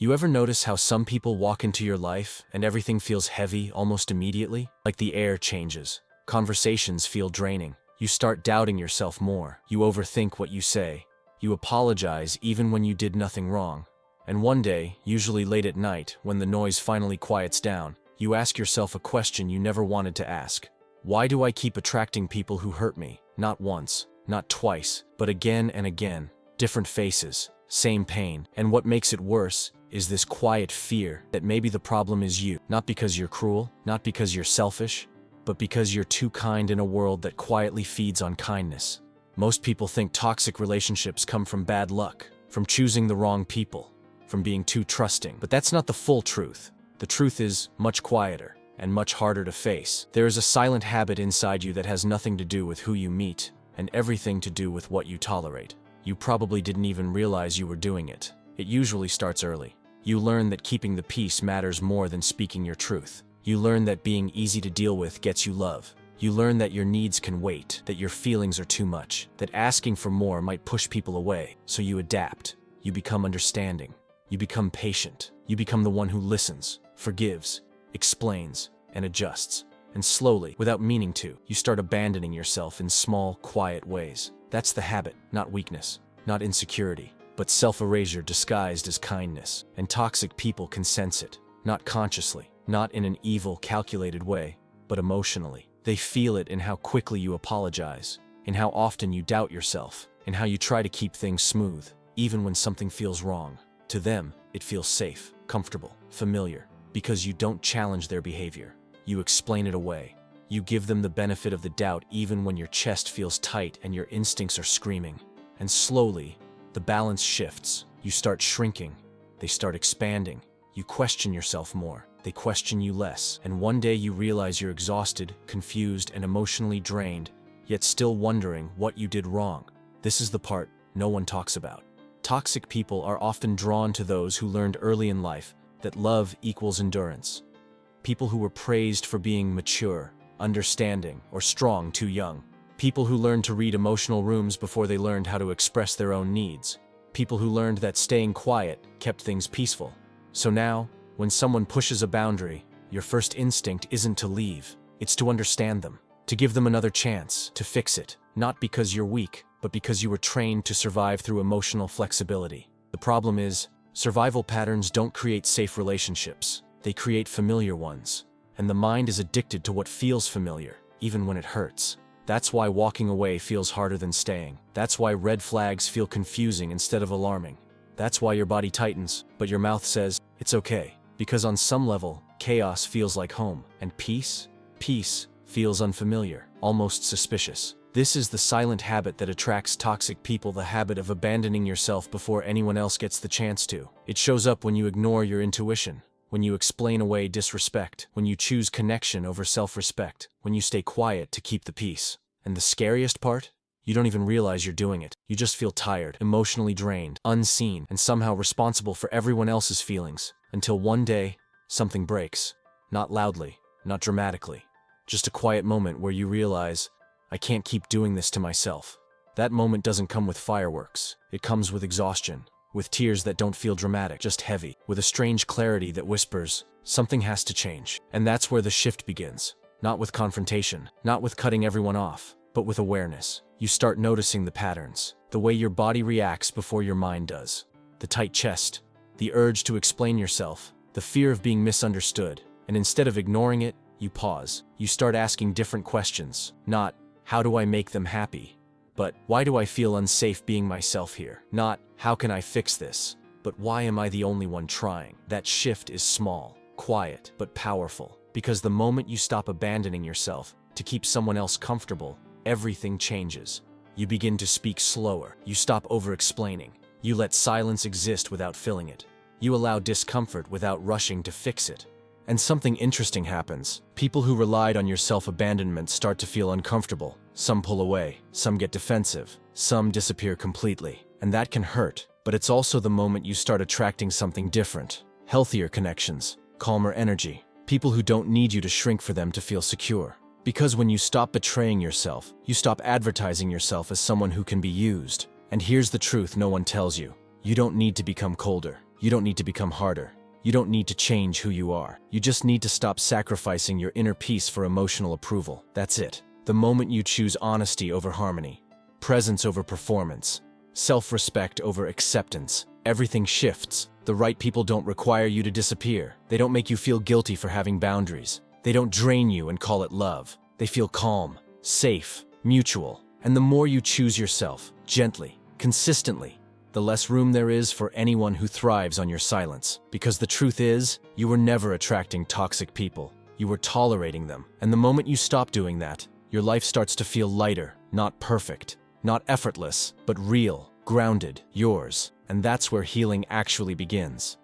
You ever notice how some people walk into your life and everything feels heavy almost immediately? Like the air changes. Conversations feel draining. You start doubting yourself more. You overthink what you say. You apologize even when you did nothing wrong. And one day, usually late at night, when the noise finally quiets down, you ask yourself a question you never wanted to ask. Why do I keep attracting people who hurt me? Not once, not twice, but again and again. Different faces, same pain. And what makes it worse is this quiet fear that maybe the problem is you. Not because you're cruel, not because you're selfish, but because you're too kind in a world that quietly feeds on kindness. Most people think toxic relationships come from bad luck, from choosing the wrong people, from being too trusting. But that's not the full truth. The truth is much quieter and much harder to face. There is a silent habit inside you that has nothing to do with who you meet and everything to do with what you tolerate. You probably didn't even realize you were doing it. It usually starts early. You learn that keeping the peace matters more than speaking your truth. You learn that being easy to deal with gets you love. You learn that your needs can wait, that your feelings are too much, that asking for more might push people away. So you adapt. You become understanding. You become patient. You become the one who listens, forgives, explains, and adjusts. And slowly, without meaning to, you start abandoning yourself in small, quiet ways. That's the habit, not weakness, not insecurity, but self-erasure disguised as kindness. And toxic people can sense it, not consciously, not in an evil, calculated way, but emotionally. They feel it in how quickly you apologize, in how often you doubt yourself, in how you try to keep things smooth, even when something feels wrong. To them, it feels safe, comfortable, familiar, because you don't challenge their behavior. You explain it away. You give them the benefit of the doubt even when your chest feels tight and your instincts are screaming. And slowly, the balance shifts. You start shrinking. They start expanding. You question yourself more. They question you less. And one day you realize you're exhausted, confused, and emotionally drained, yet still wondering what you did wrong. This is the part no one talks about. Toxic people are often drawn to those who learned early in life that love equals endurance. People who were praised for being mature, understanding, or strong too young. People who learned to read emotional rooms before they learned how to express their own needs. People who learned that staying quiet kept things peaceful. So now, when someone pushes a boundary, your first instinct isn't to leave. It's to understand them, to give them another chance, to fix it. Not because you're weak, but because you were trained to survive through emotional flexibility. The problem is, survival patterns don't create safe relationships. They create familiar ones. And the mind is addicted to what feels familiar, even when it hurts. That's why walking away feels harder than staying. That's why red flags feel confusing instead of alarming. That's why your body tightens, but your mouth says, it's okay. Because on some level, chaos feels like home. And peace feels unfamiliar, almost suspicious. This is the silent habit that attracts toxic people, the habit of abandoning yourself before anyone else gets the chance to. It shows up when you ignore your intuition, when you explain away disrespect, when you choose connection over self-respect, when you stay quiet to keep the peace. And the scariest part? You don't even realize you're doing it. You just feel tired, emotionally drained, unseen, and somehow responsible for everyone else's feelings. Until one day, something breaks. Not loudly, not dramatically. Just a quiet moment where you realize, I can't keep doing this to myself. That moment doesn't come with fireworks. It comes with exhaustion, with tears that don't feel dramatic, just heavy, with a strange clarity that whispers, something has to change. And that's where the shift begins. Not with confrontation, not with cutting everyone off, but with awareness. You start noticing the patterns, the way your body reacts before your mind does. The tight chest, the urge to explain yourself, the fear of being misunderstood. And instead of ignoring it, you pause. You start asking different questions. Not, how do I make them happy? But, why do I feel unsafe being myself here? Not, how can I fix this? But why am I the only one trying? That shift is small, quiet, but powerful. Because the moment you stop abandoning yourself to keep someone else comfortable, everything changes. You begin to speak slower. You stop over-explaining. You let silence exist without filling it. You allow discomfort without rushing to fix it. And something interesting happens. People who relied on your self-abandonment start to feel uncomfortable. Some pull away, some get defensive, some disappear completely. And that can hurt, but it's also the moment you start attracting something different. Healthier connections, calmer energy, people who don't need you to shrink for them to feel secure. Because when you stop betraying yourself, you stop advertising yourself as someone who can be used. And here's the truth no one tells you. You don't need to become colder. You don't need to become harder. You don't need to change who you are. You just need to stop sacrificing your inner peace for emotional approval. That's it. The moment you choose honesty over harmony, presence over performance, self-respect over acceptance, everything shifts. The right people don't require you to disappear. They don't make you feel guilty for having boundaries. They don't drain you and call it love. They feel calm, safe, mutual. And the more you choose yourself, gently, consistently, the less room there is for anyone who thrives on your silence. Because the truth is, you were never attracting toxic people. You were tolerating them. And the moment you stop doing that, your life starts to feel lighter, not perfect, not effortless, but real, grounded, yours. And that's where healing actually begins.